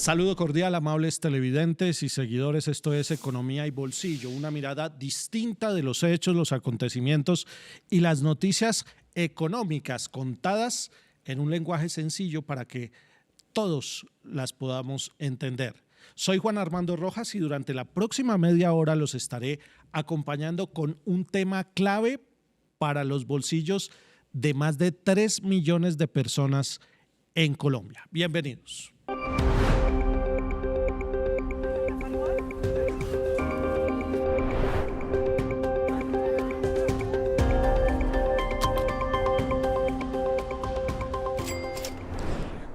Saludo cordial, amables televidentes y seguidores. Esto es Economía y Bolsillo, una mirada distinta de los hechos, los acontecimientos y las noticias económicas contadas en un lenguaje sencillo para que todos las podamos entender. Soy Juan Armando Rojas y durante la próxima media hora los estaré acompañando con un tema clave para los bolsillos de más de 3 millones de personas en Colombia. Bienvenidos.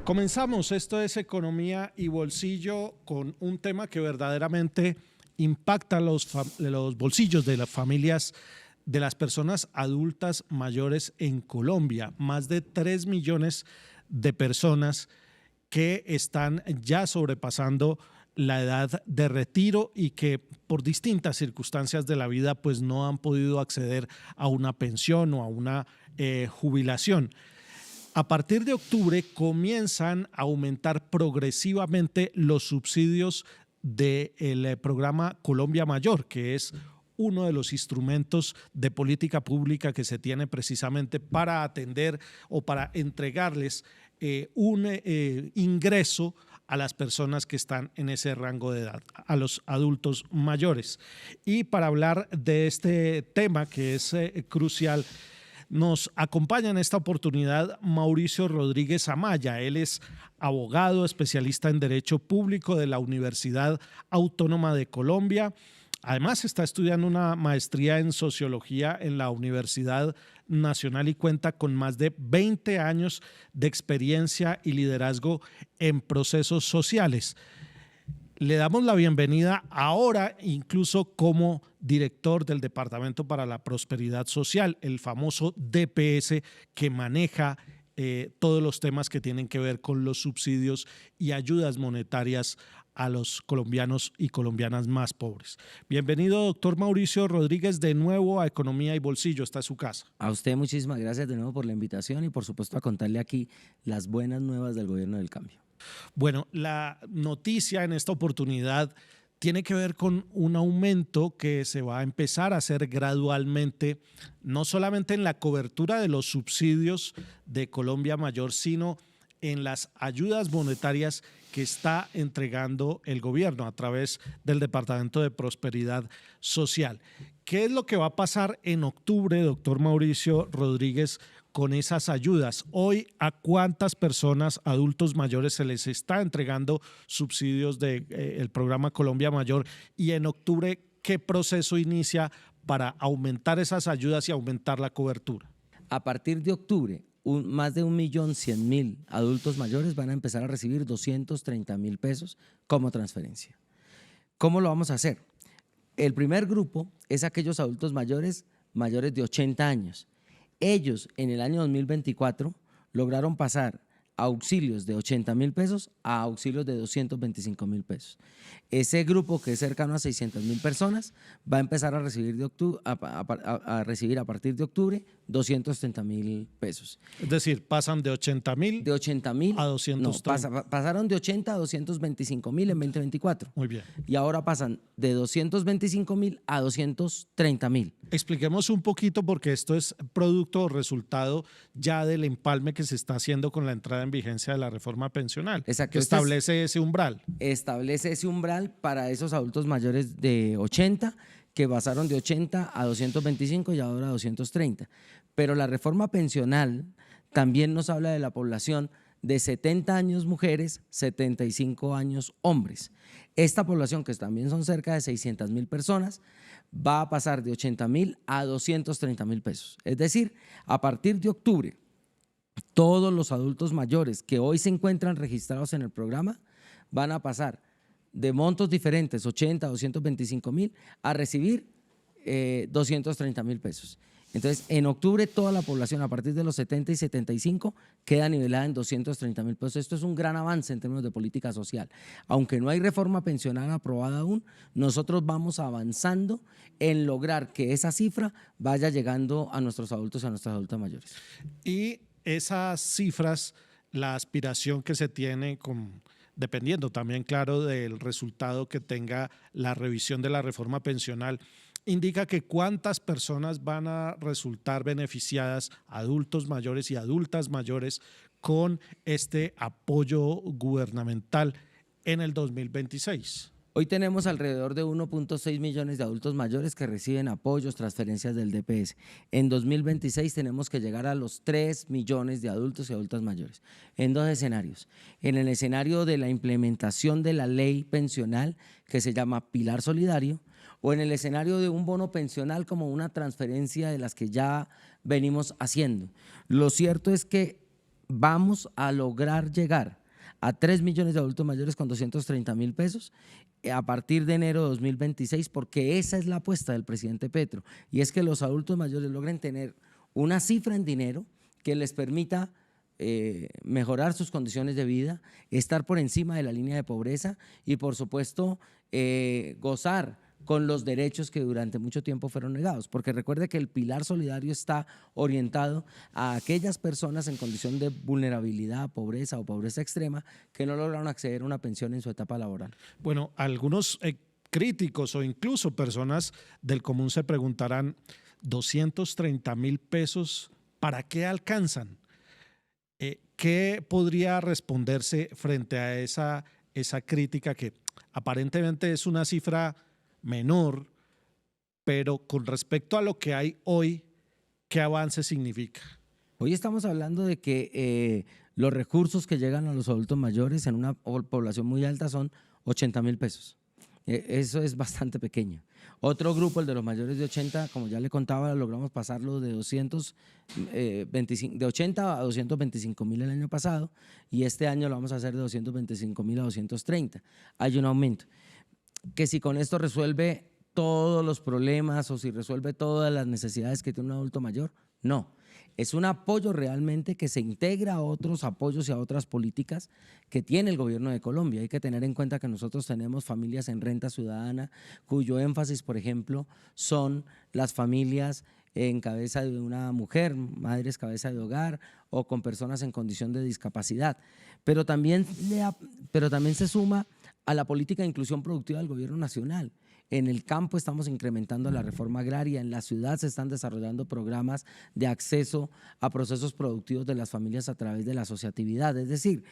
Comenzamos, esto es Economía y Bolsillo con un tema que verdaderamente impacta los bolsillos de las familias de las personas adultas mayores en Colombia. Más de 3 millones de personas que están ya sobrepasando la edad de retiro y que por distintas circunstancias de la vida pues no han podido acceder a una pensión o a una jubilación. A partir de octubre comienzan a aumentar progresivamente los subsidios del programa Colombia Mayor, que es uno de los instrumentos de política pública que se tiene precisamente para atender o para entregarles un ingreso a las personas que están en ese rango de edad, a los adultos mayores. Y para hablar de este tema que es crucial, nos acompaña en esta oportunidad Mauricio Rodríguez Amaya. Él es abogado, especialista en Derecho Público de la Universidad Autónoma de Colombia. Además, está estudiando una maestría en Sociología en la Universidad Nacional y cuenta con más de 20 años de experiencia y liderazgo en procesos sociales. Le damos la bienvenida ahora incluso como director del Departamento para la Prosperidad Social, el famoso DPS que maneja todos los temas que tienen que ver con los subsidios y ayudas monetarias a los colombianos y colombianas más pobres. Bienvenido, doctor Mauricio Rodríguez, de nuevo a Economía y Bolsillo. Esta es su casa. A usted muchísimas gracias de nuevo por la invitación y por supuesto a contarle aquí las buenas nuevas del Gobierno del Cambio. Bueno, la noticia en esta oportunidad tiene que ver con un aumento que se va a empezar a hacer gradualmente, no solamente en la cobertura de los subsidios de Colombia Mayor, sino en las ayudas monetarias que está entregando el gobierno a través del Departamento de Prosperidad Social. ¿Qué es lo que va a pasar en octubre, doctor Mauricio Rodríguez, con esas ayudas? Hoy, ¿a cuántas personas, adultos mayores, se les está entregando subsidios del programa Colombia Mayor? Y en octubre, ¿qué proceso inicia para aumentar esas ayudas y aumentar la cobertura? A partir de octubre, más de 1.100.000 adultos mayores van a empezar a recibir 230.000 pesos como transferencia. ¿Cómo lo vamos a hacer? El primer grupo es aquellos adultos mayores de 80 años. Ellos en el año 2024 lograron pasar a auxilios de 80.000 pesos a auxilios de 225.000 pesos. Ese grupo, que es cercano a 600.000 personas, va a empezar a recibir, a partir de octubre 230.000 pesos. Es decir, pasan de 80.000 a 230. No, pasaron de 80 a 225.000 en 2024. Muy bien. Y ahora pasan de 225.000 a 230.000. Expliquemos un poquito, porque esto es producto o resultado ya del empalme que se está haciendo con la entrada en vigencia de la reforma pensional. Exacto. Que establece ese umbral. Establece ese umbral para esos adultos mayores de 80, que pasaron de 80 a 225 y ahora a 230. Pero la reforma pensional también nos habla de la población de 70 años mujeres, 75 años hombres. Esta población, que también son cerca de 600.000 personas, va a pasar de 80.000 a 230.000 pesos. Es decir, a partir de octubre, todos los adultos mayores que hoy se encuentran registrados en el programa van a pasar de montos diferentes, 80, 225.000, a recibir 230.000 pesos. Entonces, en octubre toda la población a partir de los 70 y 75 queda nivelada en 230.000 pesos. Esto es un gran avance en términos de política social. Aunque no hay reforma pensional aprobada aún, nosotros vamos avanzando en lograr que esa cifra vaya llegando a nuestros adultos y a nuestras adultas mayores. Y esas cifras, la aspiración que se tiene con dependiendo también, claro, del resultado que tenga la revisión de la reforma pensional, indica que cuántas personas van a resultar beneficiadas, adultos mayores y adultas mayores, con este apoyo gubernamental en el 2026. Hoy tenemos alrededor de 1.6 millones de adultos mayores que reciben apoyos, transferencias del DPS. En 2026 tenemos que llegar a los 3 millones de adultos y adultas mayores, en 2 escenarios. En el escenario de la implementación de la ley pensional, que se llama Pilar Solidario, o en el escenario de un bono pensional como una transferencia de las que ya venimos haciendo. Lo cierto es que vamos a lograr llegar a 3 millones de adultos mayores con 230.000 pesos a partir de enero de 2026, porque esa es la apuesta del presidente Petro, y es que los adultos mayores logren tener una cifra en dinero que les permita mejorar sus condiciones de vida, estar por encima de la línea de pobreza y, por supuesto, gozar con los derechos que durante mucho tiempo fueron negados, porque recuerde que el Pilar Solidario está orientado a aquellas personas en condición de vulnerabilidad, pobreza o pobreza extrema que no lograron acceder a una pensión en su etapa laboral. Bueno, algunos críticos o incluso personas del común se preguntarán, 230.000 pesos, ¿para qué alcanzan? ¿Qué podría responderse frente a esa crítica que aparentemente es una cifra menor, pero con respecto a lo que hay hoy, ¿qué avance significa? Hoy estamos hablando de que los recursos que llegan a los adultos mayores en una población muy alta son 80.000 pesos. Eso es bastante pequeño. Otro grupo, el de los mayores de 80, como ya le contaba, logramos pasarlo de 80 a 225.000 el año pasado, y este año lo vamos a hacer de 225.000 a 230. Hay un aumento. Que si con esto resuelve todos los problemas o si resuelve todas las necesidades que tiene un adulto mayor, no. Es un apoyo realmente que se integra a otros apoyos y a otras políticas que tiene el gobierno de Colombia. Hay que tener en cuenta que nosotros tenemos familias en renta ciudadana cuyo énfasis, por ejemplo, son las familias en cabeza de una mujer, madres cabeza de hogar o con personas en condición de discapacidad. Pero también se suma a la política de inclusión productiva del gobierno nacional. En el campo estamos incrementando la reforma agraria, en la ciudad se están desarrollando programas de acceso a procesos productivos de las familias a través de la asociatividad. Es decir,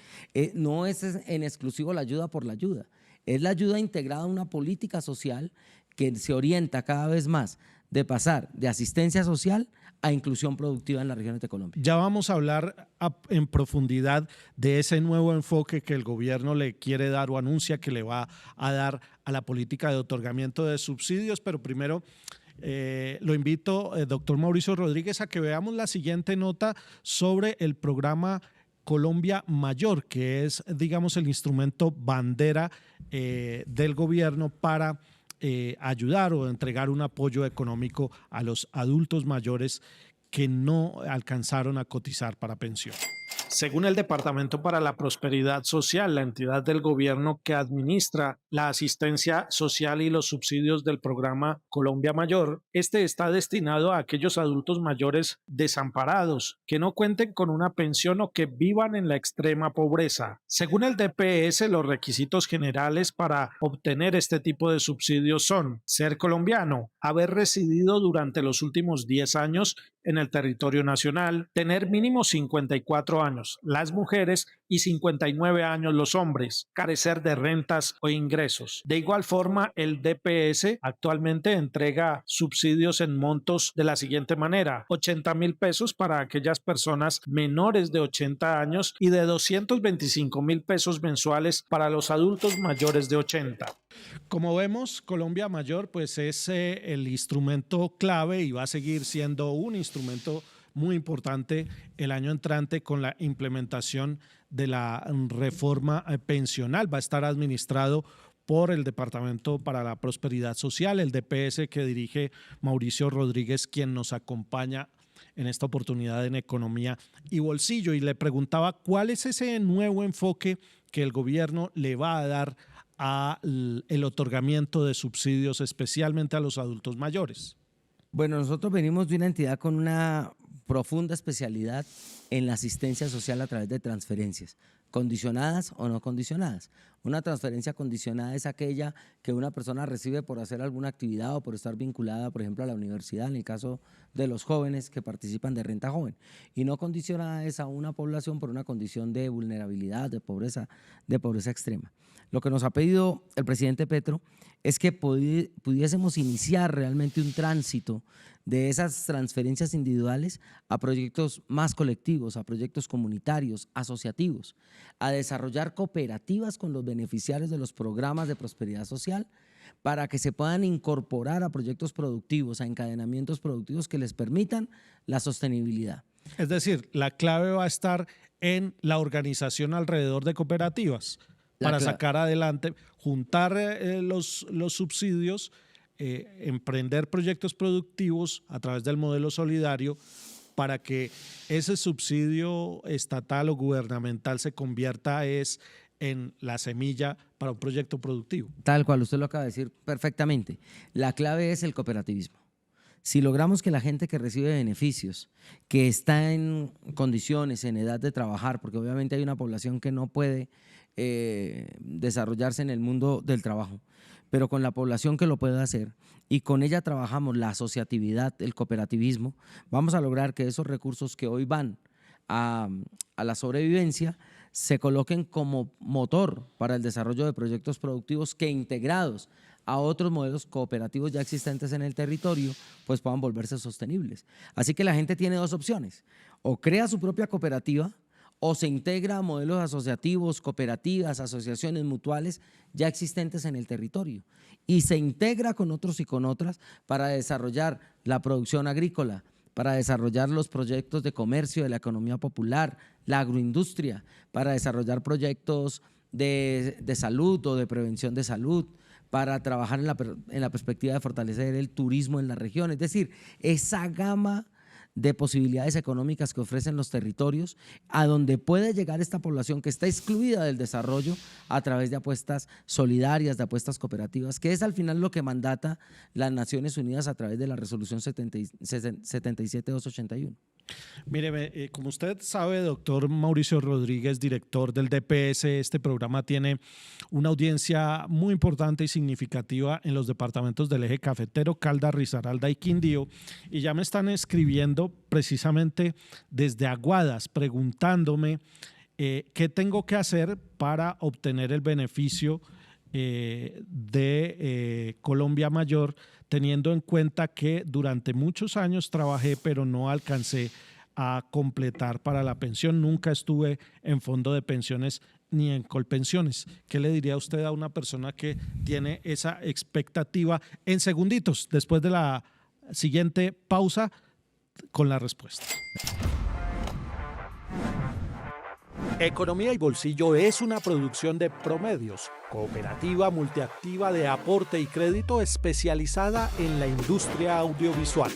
no es en exclusivo la ayuda por la ayuda, es la ayuda integrada a una política social que se orienta cada vez más de pasar de asistencia social a inclusión productiva en las regiones de Colombia. Ya vamos a hablar en profundidad de ese nuevo enfoque que el gobierno le quiere dar o anuncia que le va a dar a la política de otorgamiento de subsidios, pero primero lo invito, doctor Mauricio Rodríguez, a que veamos la siguiente nota sobre el programa Colombia Mayor, que es, digamos, el instrumento bandera del gobierno para ayudar o entregar un apoyo económico a los adultos mayores que no alcanzaron a cotizar para pensión. Según el Departamento para la Prosperidad Social, la entidad del gobierno que administra la asistencia social y los subsidios del programa Colombia Mayor, este está destinado a aquellos adultos mayores desamparados que no cuenten con una pensión o que vivan en la extrema pobreza. Según el DPS, los requisitos generales para obtener este tipo de subsidios son ser colombiano, haber residido durante los últimos 10 años en el territorio nacional, tener mínimo 54 años las mujeres y 59 años los hombres, carecer de rentas o ingresos. De igual forma, el DPS actualmente entrega subsidios en montos de la siguiente manera: 80.000 pesos para aquellas personas menores de 80 años y de 225.000 pesos mensuales para los adultos mayores de 80. Como vemos, Colombia Mayor pues es el instrumento clave y va a seguir siendo un instrumento muy importante el año entrante con la implementación de la reforma pensional. Va a estar administrado por el Departamento para la Prosperidad Social, el DPS que dirige Mauricio Rodríguez, quien nos acompaña en esta oportunidad en Economía y Bolsillo. Y le preguntaba cuál es ese nuevo enfoque que el gobierno le va a dar al otorgamiento de subsidios, especialmente a los adultos mayores. Bueno, nosotros venimos de una entidad con una profunda especialidad en la asistencia social a través de transferencias. condicionadas o no condicionadas. Una transferencia condicionada es aquella que una persona recibe por hacer alguna actividad o por estar vinculada, por ejemplo, a la universidad, en el caso de los jóvenes que participan de renta joven. Y no condicionada es a una población por una condición de vulnerabilidad, de pobreza extrema. Lo que nos ha pedido el presidente Petro es que pudiésemos iniciar realmente un tránsito de esas transferencias individuales a proyectos más colectivos, a proyectos comunitarios, asociativos, a desarrollar cooperativas con los beneficiarios de los programas de prosperidad social para que se puedan incorporar a proyectos productivos, a encadenamientos productivos que les permitan la sostenibilidad. Es decir, la clave va a estar en la organización alrededor de cooperativas para sacar adelante, juntar los subsidios, emprender proyectos productivos a través del modelo solidario para que ese subsidio estatal o gubernamental se convierta en la semilla para un proyecto productivo. Tal cual, usted lo acaba de decir perfectamente. La clave es el cooperativismo. Si logramos que la gente que recibe beneficios, que está en condiciones, en edad de trabajar, porque obviamente hay una población que no puede desarrollarse en el mundo del trabajo, pero con la población que lo puede hacer y con ella trabajamos la asociatividad, el cooperativismo, vamos a lograr que esos recursos que hoy van a la sobrevivencia se coloquen como motor para el desarrollo de proyectos productivos que integrados a otros modelos cooperativos ya existentes en el territorio, pues puedan volverse sostenibles. Así que la gente tiene dos opciones: o crea su propia cooperativa o se integra a modelos asociativos, cooperativas, asociaciones mutuales ya existentes en el territorio y se integra con otros y con otras para desarrollar la producción agrícola, para desarrollar los proyectos de comercio de la economía popular, la agroindustria, para desarrollar proyectos de salud o de prevención de salud, para trabajar en la perspectiva de fortalecer el turismo en la región. Es decir, esa gama de posibilidades económicas que ofrecen los territorios, a donde puede llegar esta población que está excluida del desarrollo a través de apuestas solidarias, de apuestas cooperativas, que es al final lo que mandata las Naciones Unidas a través de la resolución 77281. Mire, como usted sabe, doctor Mauricio Rodríguez, director del DPS, este programa tiene una audiencia muy importante y significativa en los departamentos del eje cafetero, Caldas, Risaralda y Quindío, y ya me están escribiendo precisamente desde Aguadas preguntándome qué tengo que hacer para obtener el beneficio de Colombia Mayor, teniendo en cuenta que durante muchos años trabajé pero no alcancé a completar para la pensión, nunca estuve en fondo de pensiones ni en Colpensiones. ¿Qué le diría usted a una persona que tiene esa expectativa? En segunditos, después de la siguiente pausa, con la respuesta. Economía y Bolsillo es una producción de Promedios, cooperativa multiactiva de aporte y crédito especializada en la industria audiovisual.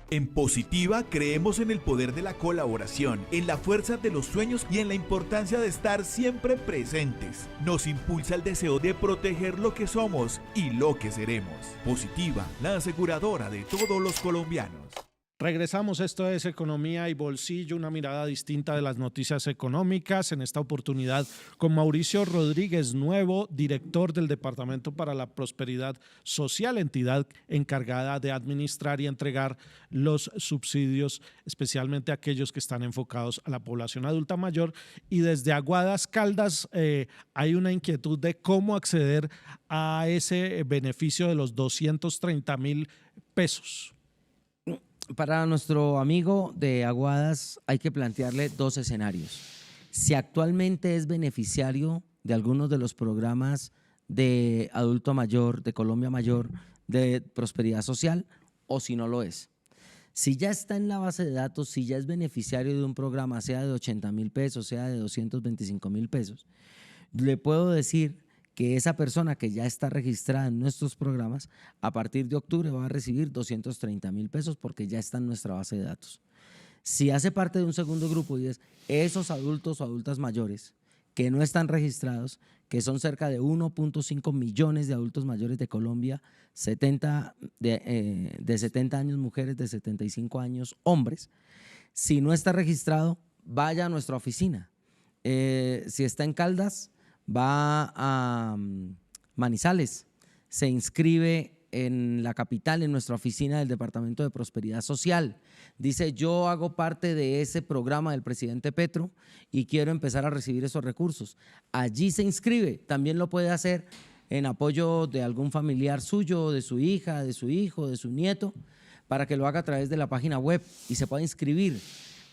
En Positiva creemos en el poder de la colaboración, en la fuerza de los sueños y en la importancia de estar siempre presentes. Nos impulsa el deseo de proteger lo que somos y lo que seremos. Positiva, la aseguradora de todos los colombianos. Regresamos, esto es Economía y Bolsillo, una mirada distinta de las noticias económicas, en esta oportunidad con Mauricio Rodríguez, nuevo director del Departamento para la Prosperidad Social, entidad encargada de administrar y entregar los subsidios, especialmente aquellos que están enfocados a la población adulta mayor. Y desde Aguadas, Caldas, hay una inquietud de cómo acceder a ese beneficio de los 230.000 pesos. Para nuestro amigo de Aguadas hay que plantearle dos escenarios. Si actualmente es beneficiario de algunos de los programas de adulto mayor, de Colombia Mayor, de prosperidad social, o si no lo es. Si ya está en la base de datos, si ya es beneficiario de un programa, sea de 80.000 pesos, sea de 225.000 pesos, le puedo decir que esa persona que ya está registrada en nuestros programas, a partir de octubre va a recibir 230.000 pesos porque ya está en nuestra base de datos. Si hace parte de un segundo grupo y es esos adultos o adultas mayores que no están registrados, que son cerca de 1.5 millones de adultos mayores de Colombia, de 70 años mujeres, de 75 años hombres. Si no está registrado, vaya a nuestra oficina. Si está en Caldas, va a Manizales, se inscribe en la capital, en nuestra oficina del Departamento de Prosperidad Social. Dice, yo hago parte de ese programa del presidente Petro y quiero empezar a recibir esos recursos. Allí se inscribe. También lo puede hacer en apoyo de algún familiar suyo, de su hija, de su hijo, de su nieto, para que lo haga a través de la página web y se pueda inscribir,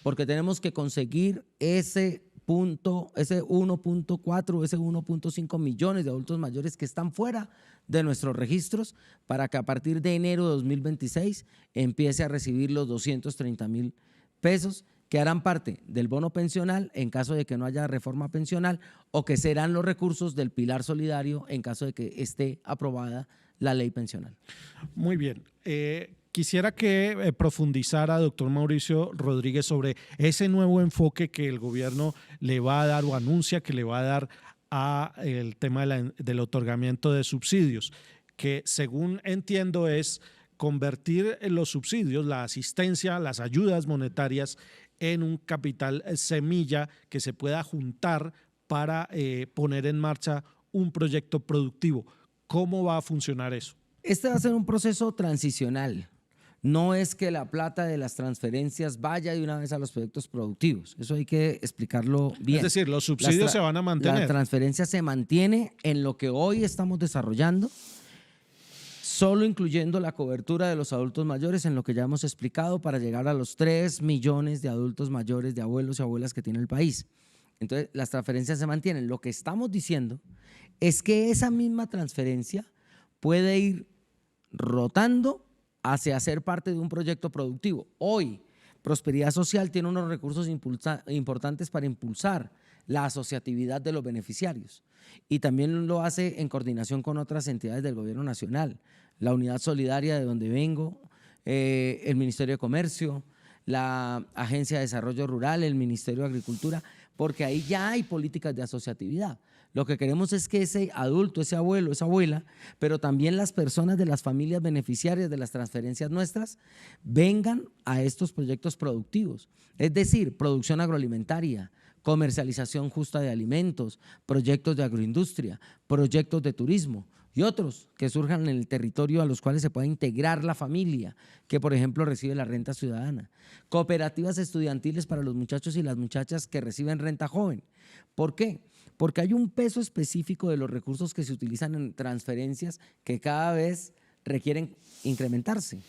porque tenemos que conseguir ese 1.4, ese 1.5 millones de adultos mayores que están fuera de nuestros registros, para que a partir de enero de 2026 empiece a recibir los 230.000 pesos que harán parte del bono pensional en caso de que no haya reforma pensional, o que serán los recursos del pilar solidario en caso de que esté aprobada la ley pensional. Muy bien. Quisiera que profundizara, doctor Mauricio Rodríguez, sobre ese nuevo enfoque que el gobierno le va a dar o anuncia que le va a dar a el tema del otorgamiento de subsidios, que según entiendo es convertir los subsidios, la asistencia, las ayudas monetarias en un capital semilla que se pueda juntar para poner en marcha un proyecto productivo. ¿Cómo va a funcionar eso? Este va a ser un proceso transicional. No es que la plata de las transferencias vaya de una vez a los proyectos productivos. Eso hay que explicarlo bien. Es decir, los subsidios se van a mantener. La transferencia se mantiene en lo que hoy estamos desarrollando, solo incluyendo la cobertura de los adultos mayores en lo que ya hemos explicado, para llegar a los 3 millones de adultos mayores, de abuelos y abuelas que tiene el país. Entonces, las transferencias se mantienen. Lo que estamos diciendo es que esa misma transferencia puede ir rotando hacia ser parte de un proyecto productivo. Hoy, Prosperidad Social tiene unos recursos importantes para impulsar la asociatividad de los beneficiarios, y también lo hace en coordinación con otras entidades del gobierno nacional, la Unidad Solidaria de donde vengo, el Ministerio de Comercio, la Agencia de Desarrollo Rural, el Ministerio de Agricultura, porque ahí ya hay políticas de asociatividad. Lo que queremos es que ese adulto, ese abuelo, esa abuela, pero también las personas de las familias beneficiarias de las transferencias nuestras, vengan a estos proyectos productivos. Es decir, producción agroalimentaria, comercialización justa de alimentos, proyectos de agroindustria, proyectos de turismo y otros que surjan en el territorio a los cuales se pueda integrar la familia, que por ejemplo recibe la renta ciudadana. Cooperativas estudiantiles para los muchachos y las muchachas que reciben renta joven. ¿Por qué? Porque hay un peso específico de los recursos que se utilizan en transferencias que cada vez requieren incrementarse.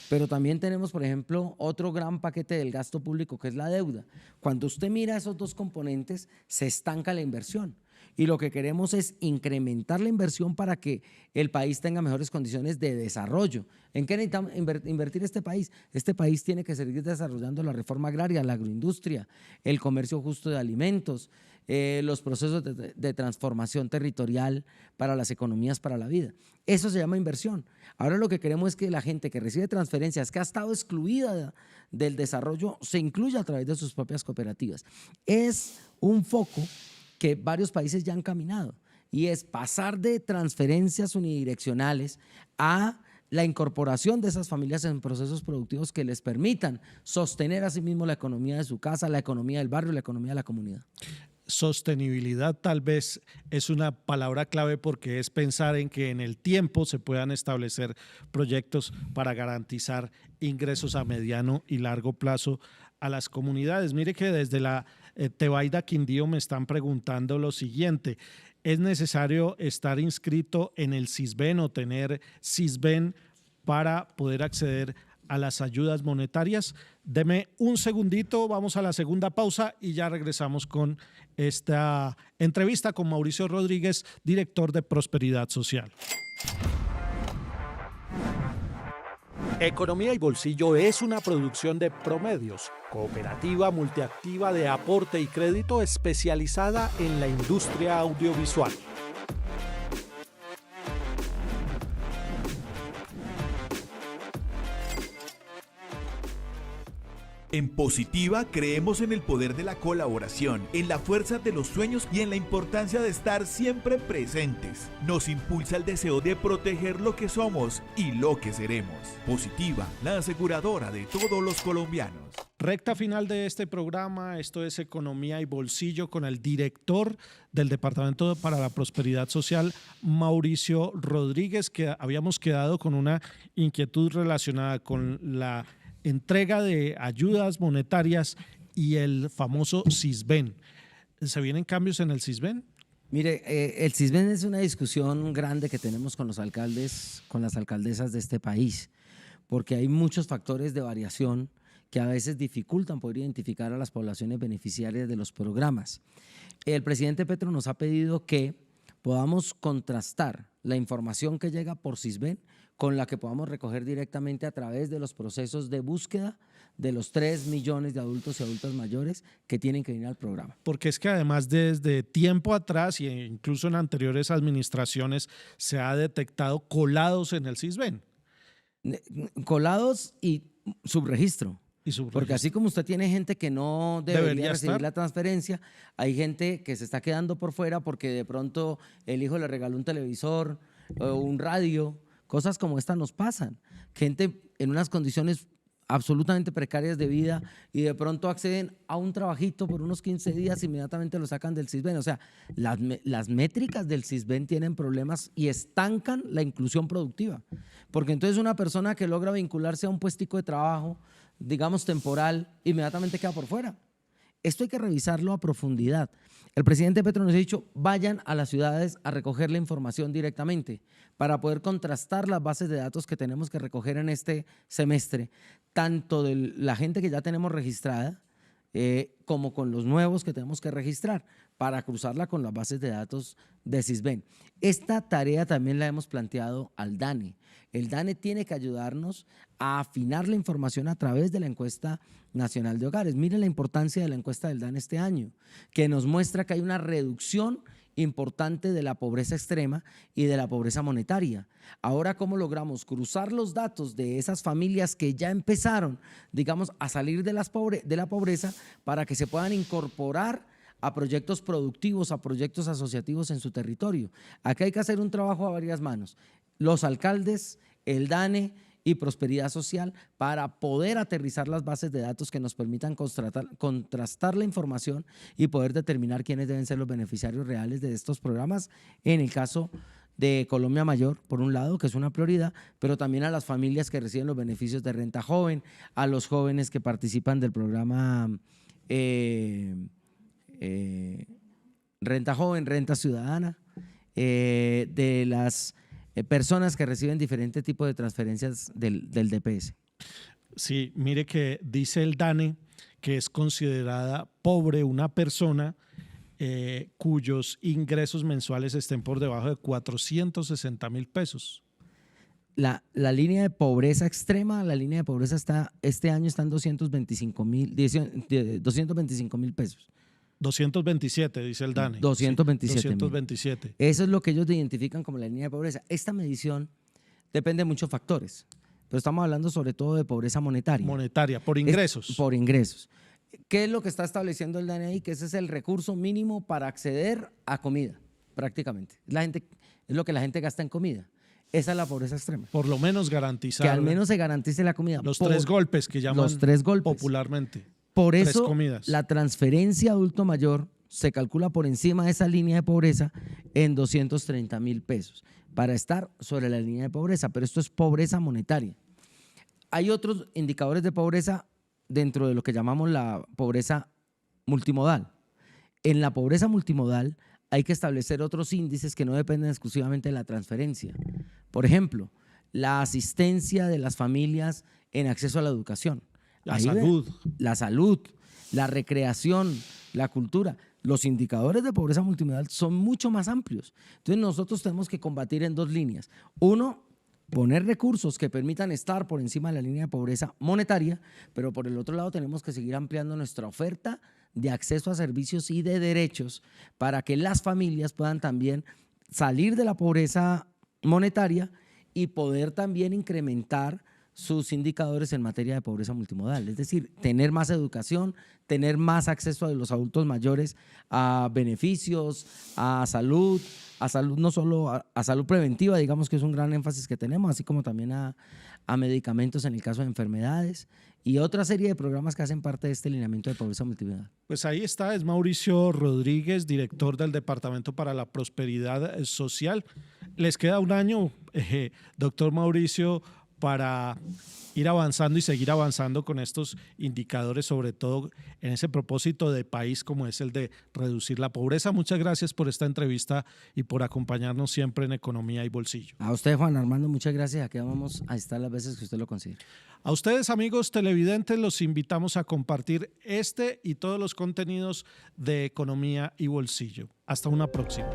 Pero también tenemos, por ejemplo, otro gran paquete del gasto público, que es la deuda. Cuando usted mira esos dos componentes, se estanca la inversión. Y lo que queremos es incrementar la inversión para que el país tenga mejores condiciones de desarrollo. ¿En qué necesitamos invertir este país? Este país tiene que seguir desarrollando la reforma agraria, la agroindustria, el comercio justo de alimentos, los procesos de transformación territorial para las economías, para la vida. Eso se llama inversión. Ahora lo que queremos es que la gente que recibe transferencias, que ha estado excluida del desarrollo, se incluya a través de sus propias cooperativas. Es un foco que varios países ya han caminado, y es pasar de transferencias unidireccionales a la incorporación de esas familias en procesos productivos que les permitan sostener a sí mismo la economía de su casa, la economía del barrio, la economía de la comunidad. Sostenibilidad tal vez es una palabra clave, porque es pensar en que en el tiempo se puedan establecer proyectos para garantizar ingresos a mediano y largo plazo a las comunidades. Mire que desde la Tebaida Quindío me están preguntando lo siguiente: ¿es necesario estar inscrito en el Sisbén o tener Sisbén para poder acceder a las ayudas monetarias? Deme un segundito, vamos a la segunda pausa y ya regresamos con esta entrevista con Mauricio Rodríguez, director de Prosperidad Social. Economía y Bolsillo es una producción de Promedios, cooperativa multiactiva de aporte y crédito especializada en la industria audiovisual. En Positiva creemos en el poder de la colaboración, en la fuerza de los sueños y en la importancia de estar siempre presentes. Nos impulsa el deseo de proteger lo que somos y lo que seremos. Positiva, la aseguradora de todos los colombianos. Recta final de este programa, esto es Economía y Bolsillo con el director del Departamento para la Prosperidad Social, Mauricio Rodríguez, que habíamos quedado con una inquietud relacionada con la entrega de ayudas monetarias y el famoso Sisbén. ¿Se vienen cambios en el Sisbén? Mire, el Sisbén es una discusión grande que tenemos con los alcaldes, con las alcaldesas de este país, porque hay muchos factores de variación que a veces dificultan poder identificar a las poblaciones beneficiarias de los programas. El presidente Petro nos ha pedido que podamos contrastar la información que llega por Sisbén con la que podamos recoger directamente a través de los procesos de búsqueda de los 3 millones de adultos y adultas mayores que tienen que venir al programa. Porque es que además desde tiempo atrás e incluso en anteriores administraciones se ha detectado colados en el Sisbén. Colados y subregistro. Porque así como usted tiene gente que no debería recibir la transferencia, hay gente que se está quedando por fuera porque de pronto el hijo le regaló un televisor o un radio. Cosas como esta nos pasan. Gente en unas condiciones absolutamente precarias de vida y de pronto acceden a un trabajito por unos 15 días, inmediatamente lo sacan del Sisbén. O sea, las métricas del Sisbén tienen problemas y estancan la inclusión productiva. Porque entonces una persona que logra vincularse a un puestico de trabajo, digamos temporal, inmediatamente queda por fuera. Esto hay que revisarlo a profundidad. El presidente Petro nos ha dicho, vayan a las ciudades a recoger la información directamente para poder contrastar las bases de datos que tenemos que recoger en este semestre, tanto de la gente que ya tenemos registrada como con los nuevos que tenemos que registrar para cruzarla con las bases de datos de Sisbén. Esta tarea también la hemos planteado al DANE. El DANE tiene que ayudarnos a afinar la información a través de la encuesta nacional de hogares. Miren la importancia de la encuesta del DANE este año, que nos muestra que hay una reducción importante de la pobreza extrema y de la pobreza monetaria. Ahora, ¿cómo logramos cruzar los datos de esas familias que ya empezaron, digamos, a salir de la pobreza para que se puedan incorporar a proyectos productivos, a proyectos asociativos en su territorio? Aquí hay que hacer un trabajo a varias manos. Los alcaldes, el DANE y Prosperidad Social, para poder aterrizar las bases de datos que nos permitan contrastar la información y poder determinar quiénes deben ser los beneficiarios reales de estos programas. En el caso de Colombia Mayor, por un lado, que es una prioridad, pero también a las familias que reciben los beneficios de renta joven, a los jóvenes que participan del programa Renta Joven, Renta Ciudadana, de las personas que reciben diferentes tipos de transferencias del DPS. Sí, mire que dice el DANE que es considerada pobre una persona cuyos ingresos mensuales estén por debajo de 460,000 pesos. La línea de pobreza extrema, la línea de pobreza este año está en 225,000 pesos. 227, dice el DANE. 227. Sí, 227. Eso es lo que ellos identifican como la línea de pobreza. Esta medición depende de muchos factores, pero estamos hablando sobre todo de pobreza monetaria. Monetaria, por ingresos. Por ingresos. ¿Qué es lo que está estableciendo el DANE ahí? Que ese es el recurso mínimo para acceder a comida, prácticamente. Es lo que la gente gasta en comida. Esa es la pobreza extrema. Por lo menos garantizar. Que al menos se garantice la comida. Los 3 golpes que llaman los 3 golpes. Popularmente. Por eso la transferencia adulto mayor se calcula por encima de esa línea de pobreza en 230,000 pesos para estar sobre la línea de pobreza, pero esto es pobreza monetaria. Hay otros indicadores de pobreza dentro de lo que llamamos la pobreza multimodal. En la pobreza multimodal hay que establecer otros índices que no dependen exclusivamente de la transferencia. Por ejemplo, la asistencia de las familias en acceso a la educación. La salud, la recreación, la cultura. Los indicadores de pobreza multimodal son mucho más amplios. Entonces nosotros tenemos que combatir en 2 líneas. Uno, poner recursos que permitan estar por encima de la línea de pobreza monetaria, pero por el otro lado tenemos que seguir ampliando nuestra oferta de acceso a servicios y de derechos para que las familias puedan también salir de la pobreza monetaria y poder también incrementar sus indicadores en materia de pobreza multimodal, es decir, tener más educación, tener más acceso a los adultos mayores a beneficios, a salud no solo a salud preventiva, digamos que es un gran énfasis que tenemos, así como también a medicamentos en el caso de enfermedades y otra serie de programas que hacen parte de este lineamiento de pobreza multimodal. Pues ahí está, es Mauricio Rodríguez, director del Departamento para la Prosperidad Social. Les queda un año, doctor Mauricio, para ir avanzando y seguir avanzando con estos indicadores, sobre todo en ese propósito de país como es el de reducir la pobreza. Muchas gracias por esta entrevista y por acompañarnos siempre en Economía y Bolsillo. A usted, Juan Armando, muchas gracias. Aquí vamos a estar las veces que usted lo considere. A ustedes, amigos televidentes, los invitamos a compartir este y todos los contenidos de Economía y Bolsillo. Hasta una próxima.